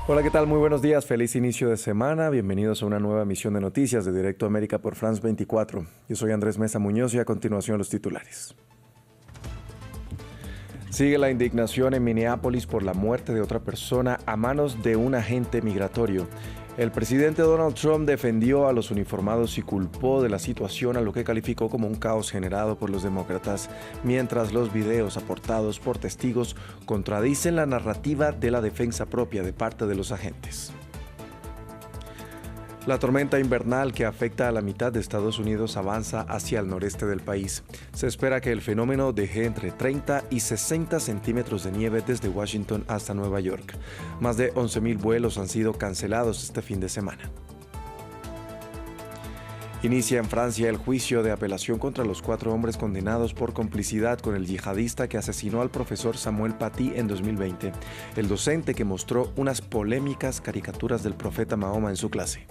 Hola, ¿qué tal? Muy buenos días, feliz inicio de semana. Bienvenidos a una nueva emisión de noticias de Directo América por France 24. Yo soy Andrés Mesa Muñoz y a continuación los titulares. Sigue la indignación en Minneapolis por la muerte de otra persona a manos de un agente migratorio. El presidente Donald Trump defendió a los uniformados y culpó de la situación a lo que calificó como un caos generado por los demócratas, mientras los videos aportados por testigos contradicen la narrativa de la defensa propia de parte de los agentes. La tormenta invernal que afecta a la mitad de Estados Unidos avanza hacia el noreste del país. Se espera que el fenómeno deje entre 30 y 60 centímetros de nieve desde Washington hasta Nueva York. Más de 11,000 vuelos han sido cancelados este fin de semana. Inicia en Francia el juicio de apelación contra los 4 hombres condenados por complicidad con el yihadista que asesinó al profesor Samuel Paty en 2020, el docente que mostró unas polémicas caricaturas del profeta Mahoma en su clase.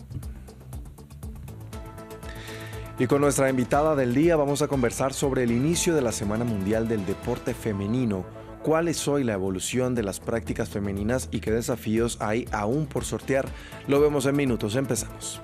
Y con nuestra invitada del día vamos a conversar sobre el inicio de la Semana Mundial del Deporte Femenino. ¿Cuál es hoy la evolución de las prácticas femeninas y qué desafíos hay aún por sortear? Lo vemos en minutos, empezamos.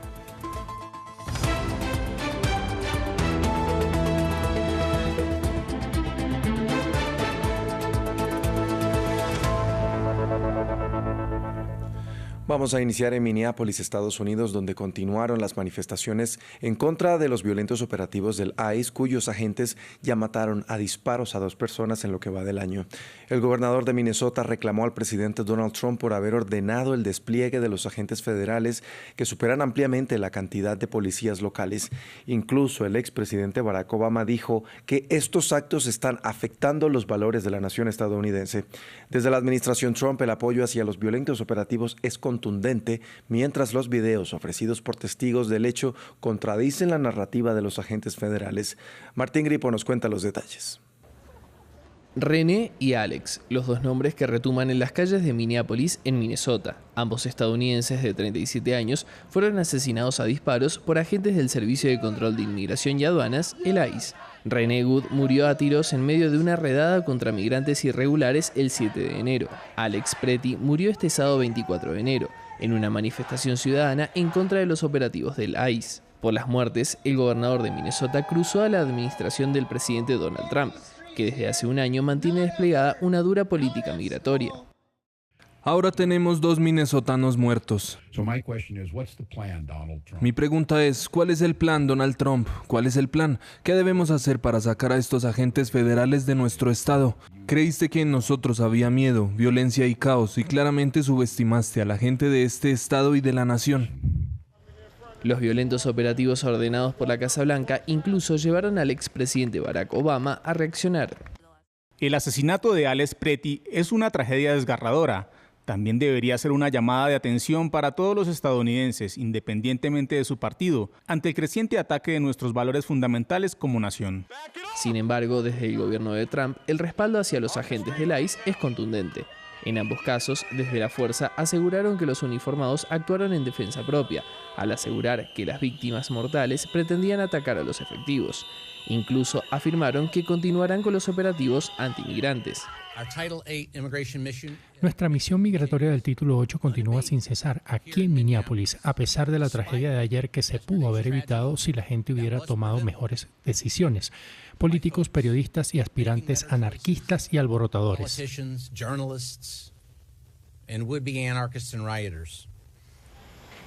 Vamos a iniciar en Minneapolis, Estados Unidos, donde continuaron las manifestaciones en contra de los violentos operativos del ICE, cuyos agentes ya mataron a disparos a 2 personas en lo que va del año. El gobernador de Minnesota reclamó al presidente Donald Trump por haber ordenado el despliegue de los agentes federales que superan ampliamente la cantidad de policías locales. Incluso el expresidente Barack Obama dijo que estos actos están afectando los valores de la nación estadounidense. Desde la administración Trump, el apoyo hacia los violentos operativos es contundente, mientras los videos ofrecidos por testigos del hecho contradicen la narrativa de los agentes federales. Martín Gripo nos cuenta los detalles. René y Alex, los 2 nombres que retumban en las calles de Minneapolis, en Minnesota. Ambos estadounidenses de 37 años fueron asesinados a disparos por agentes del Servicio de Control de Inmigración y Aduanas, el ICE. René Good murió a tiros en medio de una redada contra migrantes irregulares el 7 de enero. Alex Pretty murió este sábado 24 de enero, en una manifestación ciudadana en contra de los operativos del ICE. Por las muertes, el gobernador de Minnesota cruzó a la administración del presidente Donald Trump, que desde hace un año mantiene desplegada una dura política migratoria. Ahora tenemos 2 minnesotanos muertos. Mi pregunta es, ¿cuál es el plan, Donald Trump? ¿Cuál es el plan? ¿Qué debemos hacer para sacar a estos agentes federales de nuestro estado? Creíste que en nosotros había miedo, violencia y caos, y claramente subestimaste a la gente de este estado y de la nación. Los violentos operativos ordenados por la Casa Blanca incluso llevaron al expresidente Barack Obama a reaccionar. El asesinato de Alex Pretty es una tragedia desgarradora. También debería ser una llamada de atención para todos los estadounidenses, independientemente de su partido, ante el creciente ataque de nuestros valores fundamentales como nación. Sin embargo, desde el gobierno de Trump, el respaldo hacia los agentes del ICE es contundente. En ambos casos, desde la fuerza aseguraron que los uniformados actuaron en defensa propia, al asegurar que las víctimas mortales pretendían atacar a los efectivos. Incluso afirmaron que continuarán con los operativos antimigrantes. Nuestra misión migratoria del Título 8 continúa sin cesar aquí en Minneapolis, a pesar de la tragedia de ayer que se pudo haber evitado si la gente hubiera tomado mejores decisiones. Políticos, periodistas y aspirantes anarquistas y alborotadores.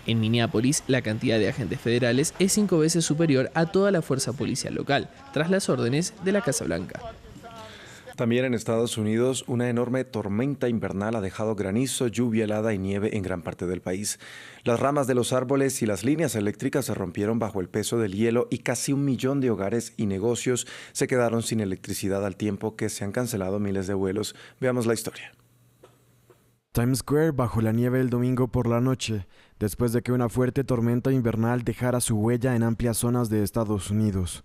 En Minneapolis, la cantidad de agentes federales es 5 veces superior a toda la fuerza policial local, tras las órdenes de la Casa Blanca. También en Estados Unidos, una enorme tormenta invernal ha dejado granizo, lluvia helada y nieve en gran parte del país. Las ramas de los árboles y las líneas eléctricas se rompieron bajo el peso del hielo y casi 1 millón de hogares y negocios se quedaron sin electricidad al tiempo que se han cancelado miles de vuelos. Veamos la historia. Times Square bajo la nieve el domingo por la noche, después de que una fuerte tormenta invernal dejara su huella en amplias zonas de Estados Unidos.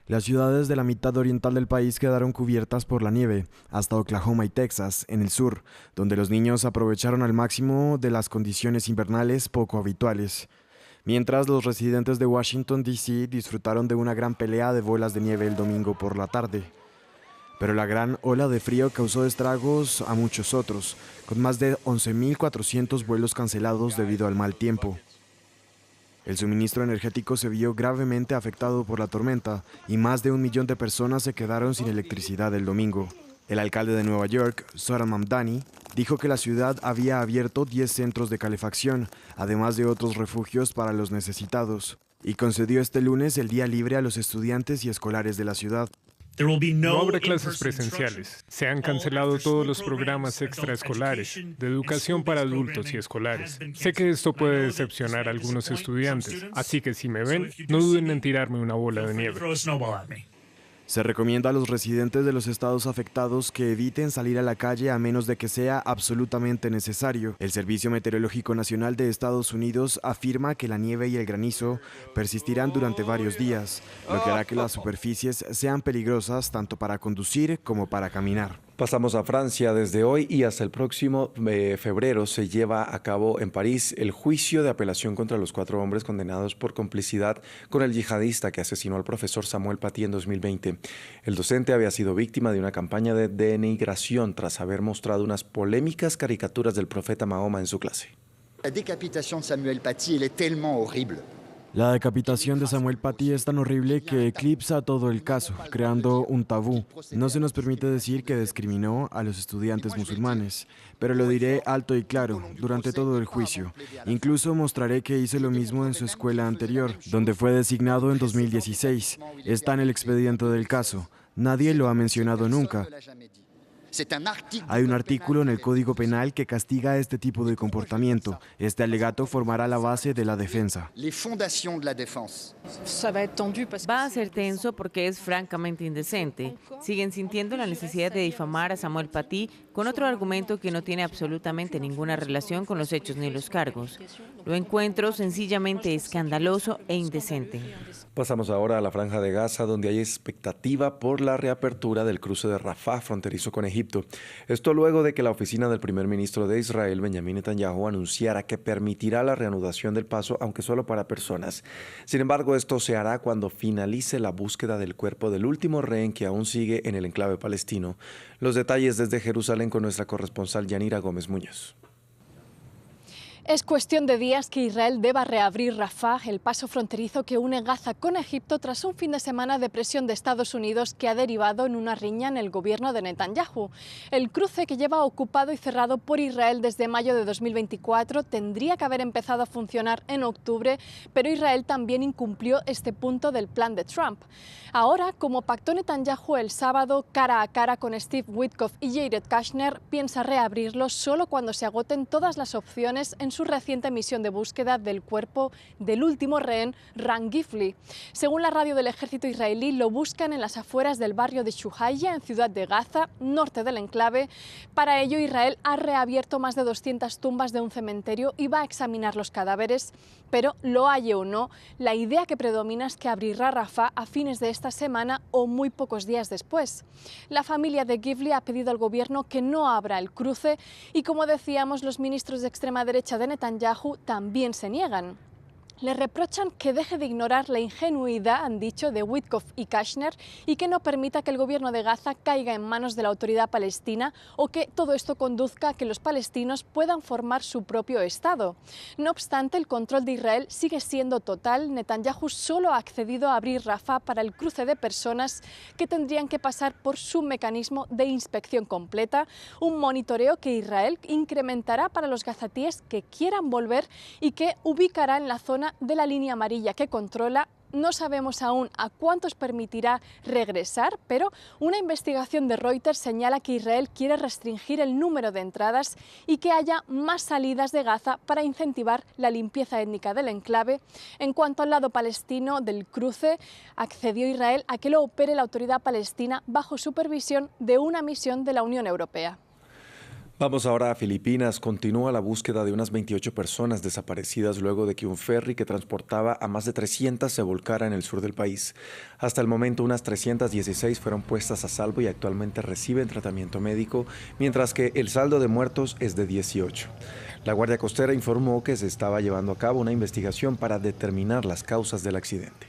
Las ciudades de la mitad oriental del país quedaron cubiertas por la nieve, hasta Oklahoma y Texas, en el sur, donde los niños aprovecharon al máximo de las condiciones invernales poco habituales. Mientras los residentes de Washington, D.C. disfrutaron de una gran pelea de bolas de nieve el domingo por la tarde. Pero la gran ola de frío causó estragos a muchos otros, con más de 11.400 vuelos cancelados debido al mal tiempo. El suministro energético se vio gravemente afectado por la tormenta y más de 1 millón de personas se quedaron sin electricidad el domingo. El alcalde de Nueva York, Zohran Mamdani, dijo que la ciudad había abierto 10 centros de calefacción, además de otros refugios para los necesitados, y concedió este lunes el día libre a los estudiantes y escolares de la ciudad. No habrá clases presenciales. Se han cancelado todos los programas extraescolares, de educación para adultos y escolares. Sé que esto puede decepcionar a algunos estudiantes, así que si me ven, no duden en tirarme una bola de nieve. Se recomienda a los residentes de los estados afectados que eviten salir a la calle a menos de que sea absolutamente necesario. El Servicio Meteorológico Nacional de Estados Unidos afirma que la nieve y el granizo persistirán durante varios días, lo que hará que las superficies sean peligrosas tanto para conducir como para caminar. Pasamos a Francia. Desde hoy y hasta el próximo febrero se lleva a cabo en París el juicio de apelación contra los 4 hombres condenados por complicidad con el yihadista que asesinó al profesor Samuel Paty en 2020. El docente había sido víctima de una campaña de denigración tras haber mostrado unas polémicas caricaturas del profeta Mahoma en su clase. La decapitación de Samuel Paty es tellement horrible. La decapitación de Samuel Paty es tan horrible que eclipsa todo el caso, creando un tabú. No se nos permite decir que discriminó a los estudiantes musulmanes, pero lo diré alto y claro durante todo el juicio. Incluso mostraré que hice lo mismo en su escuela anterior, donde fue designado en 2016. Está en el expediente del caso. Nadie lo ha mencionado nunca. Hay un artículo en el Código Penal que castiga este tipo de comportamiento. Este alegato formará la base de la defensa. Va a ser tenso porque es francamente indecente. Siguen sintiendo la necesidad de difamar a Samuel Paty con otro argumento que no tiene absolutamente ninguna relación con los hechos ni los cargos. Lo encuentro sencillamente escandaloso e indecente. Pasamos ahora a la Franja de Gaza, donde hay expectativa por la reapertura del cruce de Rafah, fronterizo con Egipto. Esto luego de que la oficina del primer ministro de Israel, Benjamin Netanyahu, anunciara que permitirá la reanudación del paso, aunque solo para personas. Sin embargo, esto se hará cuando finalice la búsqueda del cuerpo del último rehén que aún sigue en el enclave palestino. Los detalles desde Jerusalén con nuestra corresponsal Yanira Gómez Muñoz. Es cuestión de días que Israel deba reabrir Rafah, el paso fronterizo que une Gaza con Egipto tras un fin de semana de presión de Estados Unidos que ha derivado en una riña en el gobierno de Netanyahu. El cruce, que lleva ocupado y cerrado por Israel desde mayo de 2024, tendría que haber empezado a funcionar en octubre, pero Israel también incumplió este punto del plan de Trump. Ahora, como pactó Netanyahu el sábado cara a cara con Steve Witkoff y Jared Kushner, piensa reabrirlo solo cuando se agoten todas las opciones en su reciente misión de búsqueda del cuerpo del último rehén, Ran Gifli. Según la radio del ejército israelí, lo buscan en las afueras del barrio de Shuhaya, en Ciudad de Gaza, norte del enclave. Para ello, Israel ha reabierto más de 200 tumbas de un cementerio y va a examinar los cadáveres, pero lo halle o no, la idea que predomina es que abrirá Rafah a fines de esta semana o muy pocos días después. La familia de Gifli ha pedido al gobierno que no abra el cruce y, como decíamos, los ministros de extrema derecha de Netanyahu también se niegan. Le reprochan que deje de ignorar la ingenuidad, han dicho, de Witkoff y Kushner y que no permita que el gobierno de Gaza caiga en manos de la autoridad palestina o que todo esto conduzca a que los palestinos puedan formar su propio Estado. No obstante, el control de Israel sigue siendo total. Netanyahu solo ha accedido a abrir Rafah para el cruce de personas que tendrían que pasar por su mecanismo de inspección completa, un monitoreo que Israel incrementará para los gazatíes que quieran volver y que ubicará en la zona de la línea amarilla que controla. No sabemos aún a cuántos permitirá regresar, pero una investigación de Reuters señala que Israel quiere restringir el número de entradas y que haya más salidas de Gaza para incentivar la limpieza étnica del enclave. En cuanto al lado palestino del cruce, accedió Israel a que lo opere la autoridad palestina bajo supervisión de una misión de la Unión Europea. Vamos ahora a Filipinas. Continúa la búsqueda de unas 28 personas desaparecidas luego de que un ferry que transportaba a más de 300 se volcara en el sur del país. Hasta el momento, unas 316 fueron puestas a salvo y actualmente reciben tratamiento médico, mientras que el saldo de muertos es de 18. La Guardia Costera informó que se estaba llevando a cabo una investigación para determinar las causas del accidente.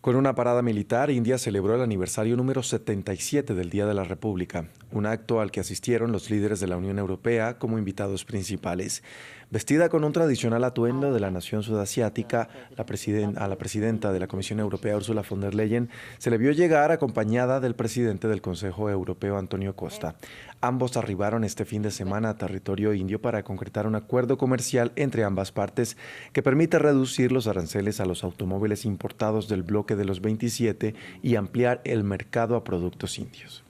Con una parada militar, India celebró el aniversario número 77 del Día de la República, un acto al que asistieron los líderes de la Unión Europea como invitados principales. Vestida con un tradicional atuendo de la nación sudasiática, a la presidenta de la Comisión Europea, Ursula von der Leyen, se le vio llegar acompañada del presidente del Consejo Europeo, Antonio Costa. Ambos arribaron este fin de semana a territorio indio para concretar un acuerdo comercial entre ambas partes que permite reducir los aranceles a los automóviles importados del bloque de los 27 y ampliar el mercado a productos indios.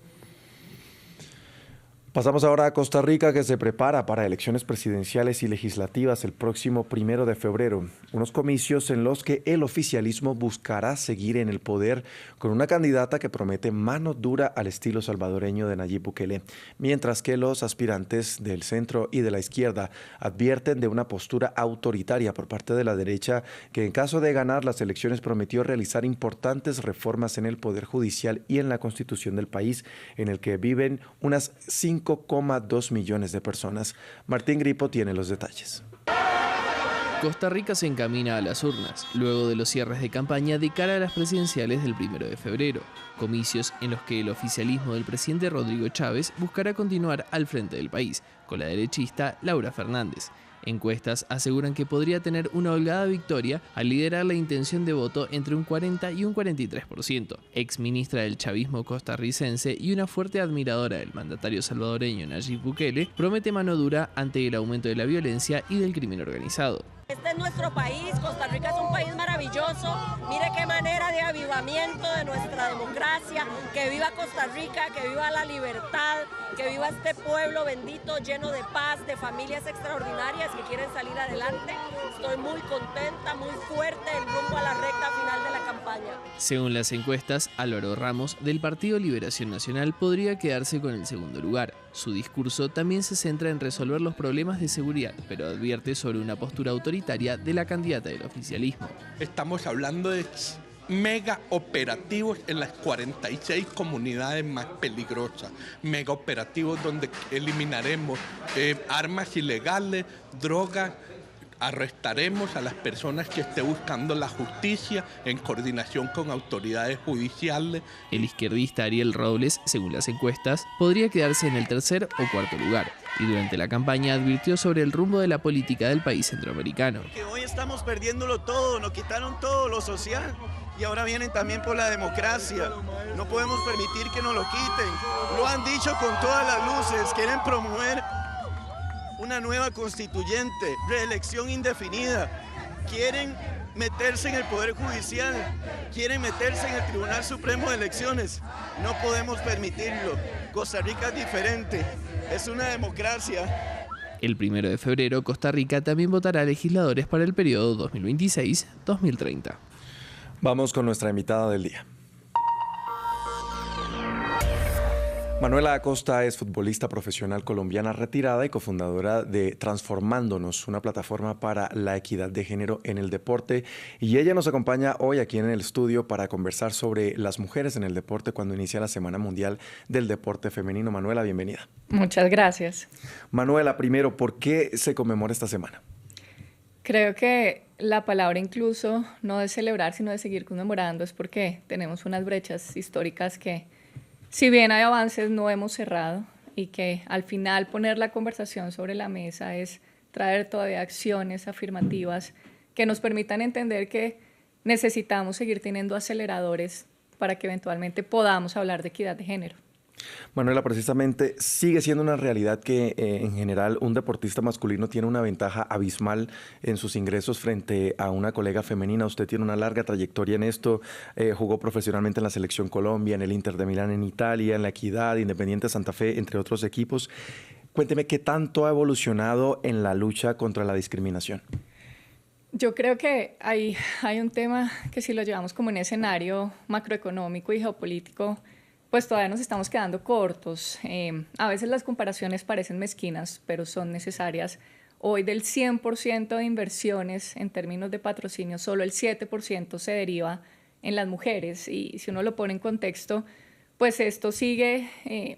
Pasamos ahora a Costa Rica, que se prepara para elecciones presidenciales y legislativas el próximo 1 de febrero, unos comicios en los que el oficialismo buscará seguir en el poder con una candidata que promete mano dura al estilo salvadoreño de Nayib Bukele, mientras que los aspirantes del centro y de la izquierda advierten de una postura autoritaria por parte de la derecha, que en caso de ganar las elecciones prometió realizar importantes reformas en el poder judicial y en la constitución del país, en el que viven unas 5,2 millones de personas. Martín Gripo tiene los detalles. Costa Rica se encamina a las urnas, luego de los cierres de campaña de cara a las presidenciales del 1 de febrero, comicios en los que el oficialismo del presidente Rodrigo Chávez buscará continuar al frente del país, con la derechista Laura Fernández. Encuestas aseguran que podría tener una holgada victoria al liderar la intención de voto entre un 40 y un 43%. Ex ministra del chavismo costarricense y una fuerte admiradora del mandatario salvadoreño Nayib Bukele, promete mano dura ante el aumento de la violencia y del crimen organizado. Este es nuestro país, Costa Rica es un país maravilloso, mire qué manera de avivamiento de nuestra democracia, que viva Costa Rica, que viva la libertad, que viva este pueblo bendito, lleno de paz, de familias extraordinarias que quieren salir adelante. Estoy muy contenta, muy fuerte en rumbo a la recta final de la campaña. Según las encuestas, Álvaro Ramos, del Partido Liberación Nacional, podría quedarse con el segundo lugar. Su discurso también se centra en resolver los problemas de seguridad, pero advierte sobre una postura autoritaria de la candidata del oficialismo. Estamos hablando de mega operativos en las 46 comunidades más peligrosas, mega operativos donde eliminaremos armas ilegales, drogas. Arrestaremos a las personas que estén buscando la justicia en coordinación con autoridades judiciales. El izquierdista Ariel Robles, según las encuestas, podría quedarse en el tercer o cuarto lugar, y durante la campaña advirtió sobre el rumbo de la política del país centroamericano. Que hoy estamos perdiéndolo todo, nos quitaron todo lo social y ahora vienen también por la democracia. No podemos permitir que nos lo quiten. Lo han dicho con todas las luces, quieren promover una nueva constituyente, reelección indefinida, quieren meterse en el Poder Judicial, quieren meterse en el Tribunal Supremo de Elecciones. No podemos permitirlo. Costa Rica es diferente, es una democracia. El 1 de febrero, Costa Rica también votará legisladores para el periodo 2026-2030. Vamos con nuestra invitada del día. Manuela Acosta es futbolista profesional colombiana retirada y cofundadora de Transformándonos, una plataforma para la equidad de género en el deporte. Y ella nos acompaña hoy aquí en el estudio para conversar sobre las mujeres en el deporte cuando inicia la Semana Mundial del Deporte Femenino. Manuela, bienvenida. Muchas gracias. Manuela, primero, ¿por qué se conmemora esta semana? Creo que la palabra incluso no de celebrar, sino de seguir conmemorando es porque tenemos unas brechas históricas que, si bien hay avances, no hemos cerrado, y que al final poner la conversación sobre la mesa es traer todavía acciones afirmativas que nos permitan entender que necesitamos seguir teniendo aceleradores para que eventualmente podamos hablar de equidad de género. Manuela, precisamente sigue siendo una realidad que en general un deportista masculino tiene una ventaja abismal en sus ingresos frente a una colega femenina. Usted tiene una larga trayectoria en esto, jugó profesionalmente en la Selección Colombia, en el Inter de Milán en Italia, en la Equidad, Independiente Santa Fe, entre otros equipos. Cuénteme, ¿qué tanto ha evolucionado en la lucha contra la discriminación? Yo creo que hay un tema que, si lo llevamos como un escenario macroeconómico y geopolítico, pues todavía nos estamos quedando cortos. A veces las comparaciones parecen mezquinas, pero son necesarias. Hoy, del 100% de inversiones en términos de patrocinio, solo el 7% se deriva en las mujeres. Y si uno lo pone en contexto, pues esto sigue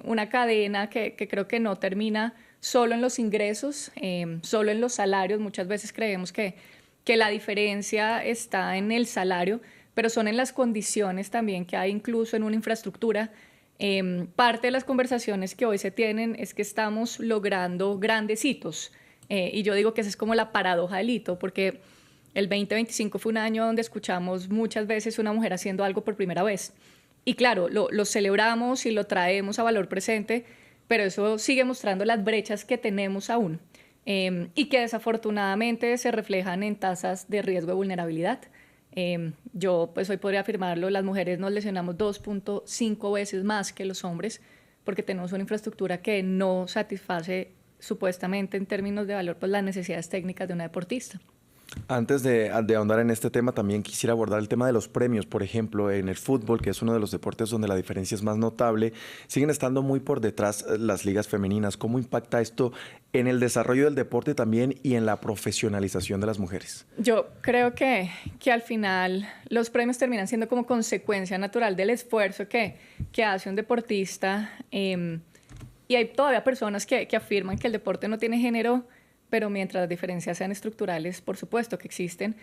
una cadena que creo que no termina solo en los ingresos, solo en los salarios. Muchas veces creemos que la diferencia está en el salario, pero son en las condiciones también que hay incluso en una infraestructura. Parte de las conversaciones que hoy se tienen es que estamos logrando grandes hitos, y yo digo que esa es como la paradoja del hito, porque el 2025 fue un año donde escuchamos muchas veces una mujer haciendo algo por primera vez. Y claro, lo celebramos y lo traemos a valor presente, pero eso sigue mostrando las brechas que tenemos aún, y que desafortunadamente se reflejan en tasas de riesgo de vulnerabilidad. Yo pues hoy podría afirmarlo, las mujeres nos lesionamos 2.5 veces más que los hombres porque tenemos una infraestructura que no satisface supuestamente en términos de valor pues las necesidades técnicas de una deportista. Antes de ahondar en este tema, también quisiera abordar el tema de los premios. Por ejemplo, en el fútbol, que es uno de los deportes donde la diferencia es más notable, siguen estando muy por detrás las ligas femeninas. ¿Cómo impacta esto en el desarrollo del deporte también y en la profesionalización de las mujeres? Yo creo que al final los premios terminan siendo como consecuencia natural del esfuerzo que hace un deportista. Y hay todavía personas que afirman que el deporte no tiene género, pero mientras las diferencias sean estructurales, por supuesto que existen.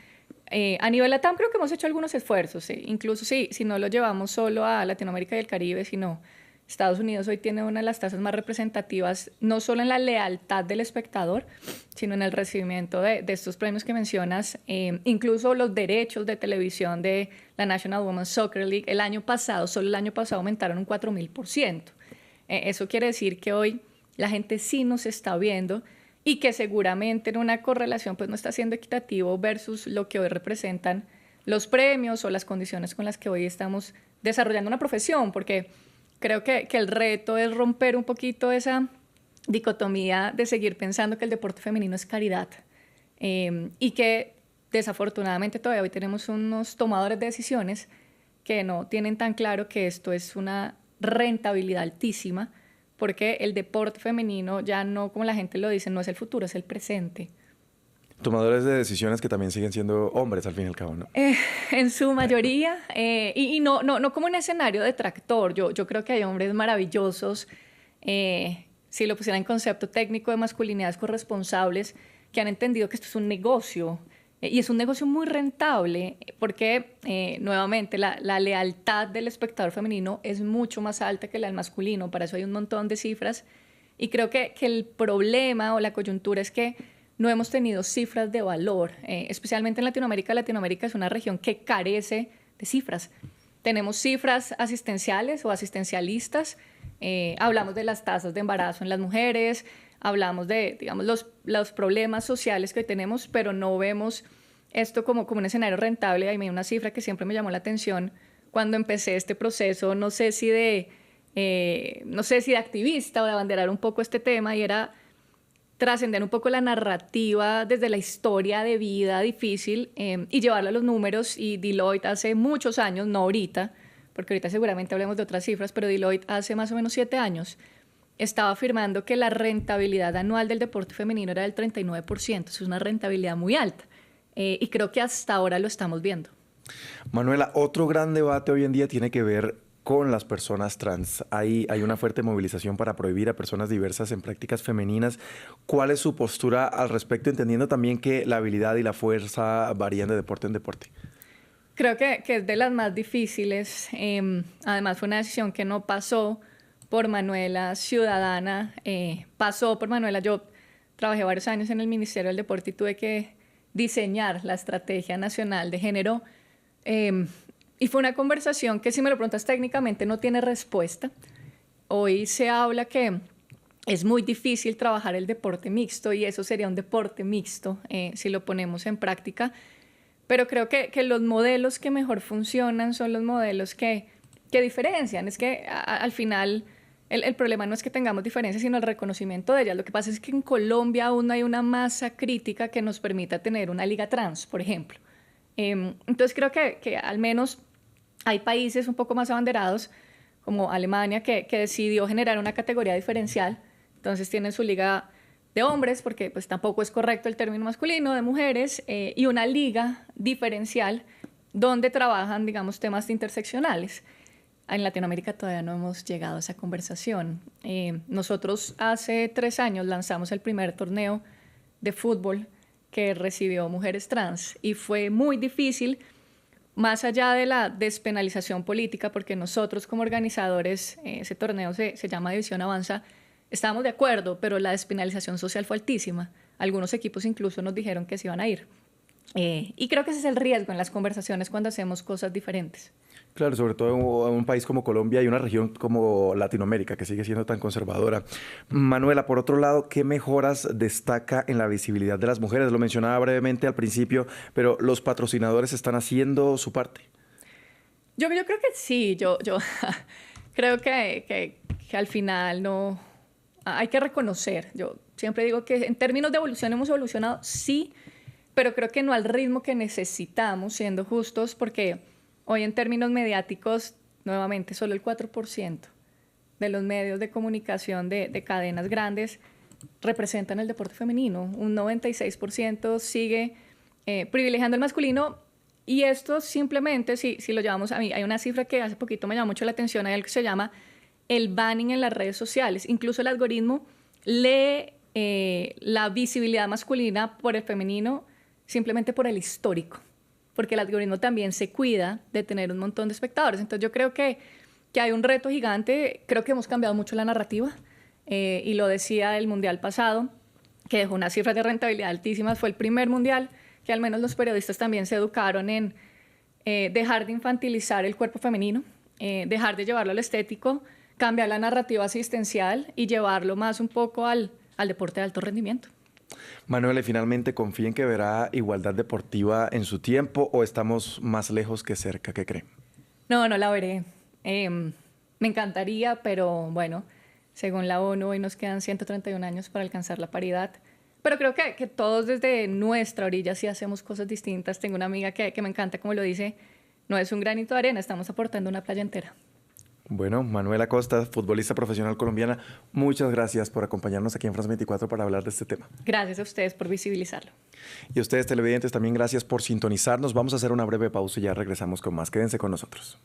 A nivel LATAM creo que hemos hecho algunos esfuerzos, incluso si no lo llevamos solo a Latinoamérica y el Caribe, sino Estados Unidos hoy tiene una de las tasas más representativas, no solo en la lealtad del espectador, sino en el recibimiento de estos premios que mencionas. Incluso los derechos de televisión de la National Women's Soccer League solo el año pasado aumentaron un 4.000%. Eso quiere decir que hoy la gente sí nos está viendo, y que seguramente en una correlación pues no está siendo equitativo versus lo que hoy representan los premios o las condiciones con las que hoy estamos desarrollando una profesión, porque creo que el reto es romper un poquito esa dicotomía de seguir pensando que el deporte femenino es caridad, y que desafortunadamente todavía hoy tenemos unos tomadores de decisiones que no tienen tan claro que esto es una rentabilidad altísima, porque el deporte femenino ya no, como la gente lo dice, no es el futuro, es el presente. Tomadores de decisiones que también siguen siendo hombres, al fin y al cabo, ¿no? En su mayoría, y no como un escenario detractor. Yo creo que hay hombres maravillosos, si lo pusiera en concepto técnico de masculinidades corresponsables, que han entendido que esto es un negocio, y es un negocio muy rentable, porque nuevamente la lealtad del espectador femenino es mucho más alta que la del masculino. Para eso hay un montón de cifras, y creo que el problema o la coyuntura es que no hemos tenido cifras de valor, especialmente en Latinoamérica. Latinoamérica es una región que carece de cifras. Tenemos cifras asistenciales o asistencialistas, hablamos de las tasas de embarazo en las mujeres, hablamos de, digamos, los problemas sociales que tenemos, pero no vemos esto como un escenario rentable. Hay una cifra que siempre me llamó la atención cuando empecé este proceso, no sé si de activista o de abanderar un poco este tema, y era trascender un poco la narrativa desde la historia de vida difícil, y llevarla a los números. Y Deloitte hace muchos años, no ahorita, porque ahorita seguramente hablemos de otras cifras, pero Deloitte hace más o menos 7 años estaba afirmando que la rentabilidad anual del deporte femenino era del 39%. Es una rentabilidad muy alta, y creo que hasta ahora lo estamos viendo. Manuela, otro gran debate hoy en día tiene que ver con las personas trans. Hay una fuerte movilización para prohibir a personas diversas en prácticas femeninas. ¿Cuál es su postura al respecto, entendiendo también que la habilidad y la fuerza varían de deporte en deporte? Creo que es de las más difíciles. Además, fue una decisión que no pasó por Manuela ciudadana, pasó por Manuela. Yo trabajé varios años en el Ministerio del Deporte y tuve que diseñar la Estrategia Nacional de Género. Y fue una conversación que, si me lo preguntas técnicamente, no tiene respuesta. Hoy se habla que es muy difícil trabajar el deporte mixto, y eso sería un deporte mixto si lo ponemos en práctica. Pero creo que los modelos que mejor funcionan son los modelos que diferencian. Es que al final el problema no es que tengamos diferencias, sino el reconocimiento de ellas. Lo que pasa es que en Colombia aún no hay una masa crítica que nos permita tener una liga trans, por ejemplo. Entonces creo que al menos hay países un poco más abanderados, como Alemania, que decidió generar una categoría diferencial. Entonces tienen su liga de hombres, porque pues tampoco es correcto el término masculino, de mujeres, y una liga diferencial donde trabajan, digamos, temas interseccionales. En Latinoamérica todavía no hemos llegado a esa conversación. Nosotros hace 3 años lanzamos el primer torneo de fútbol que recibió mujeres trans, y fue muy difícil más allá de la despenalización política, porque nosotros como organizadores, ese torneo se llama División Avanza, estábamos de acuerdo, pero la despenalización social fue altísima. Algunos equipos incluso nos dijeron que se iban a ir. Y creo que ese es el riesgo en las conversaciones cuando hacemos cosas diferentes. Claro, sobre todo en un país como Colombia y una región como Latinoamérica, que sigue siendo tan conservadora. Manuela, por otro lado, ¿qué mejoras destaca en la visibilidad de las mujeres? Lo mencionaba brevemente al principio, pero ¿los patrocinadores están haciendo su parte? Yo creo que sí. Yo creo que al final no... Hay que reconocer. Yo siempre digo que en términos de evolución hemos evolucionado, sí, pero creo que no al ritmo que necesitamos, siendo justos, porque hoy en términos mediáticos, nuevamente, solo el 4% de los medios de comunicación de cadenas grandes representan el deporte femenino. Un 96% sigue privilegiando el masculino, y esto simplemente, si lo llevamos a mí, hay una cifra que hace poquito me llamó mucho la atención, hay algo que se llama el banning en las redes sociales. Incluso el algoritmo lee la visibilidad masculina por el femenino simplemente por el histórico, porque el algoritmo también se cuida de tener un montón de espectadores. Entonces yo creo que hay un reto gigante. Creo que hemos cambiado mucho la narrativa, y lo decía el mundial pasado, que dejó unas cifras de rentabilidad altísimas. Fue el primer mundial que al menos los periodistas también se educaron en dejar de infantilizar el cuerpo femenino, dejar de llevarlo al estético, cambiar la narrativa asistencial y llevarlo más un poco al deporte de alto rendimiento. Manuela, finalmente, ¿confía en que verá igualdad deportiva en su tiempo o estamos más lejos que cerca? ¿Qué cree? No la veré. Me encantaría, pero bueno, según la ONU, hoy nos quedan 131 años para alcanzar la paridad. Pero creo que todos desde nuestra orilla sí hacemos cosas distintas. Tengo una amiga que me encanta, como lo dice, no es un granito de arena, estamos aportando una playa entera. Bueno, Manuela Costa, futbolista profesional colombiana, muchas gracias por acompañarnos aquí en France 24 para hablar de este tema. Gracias a ustedes por visibilizarlo. Y a ustedes, televidentes, también gracias por sintonizarnos. Vamos a hacer una breve pausa y ya regresamos con más. Quédense con nosotros.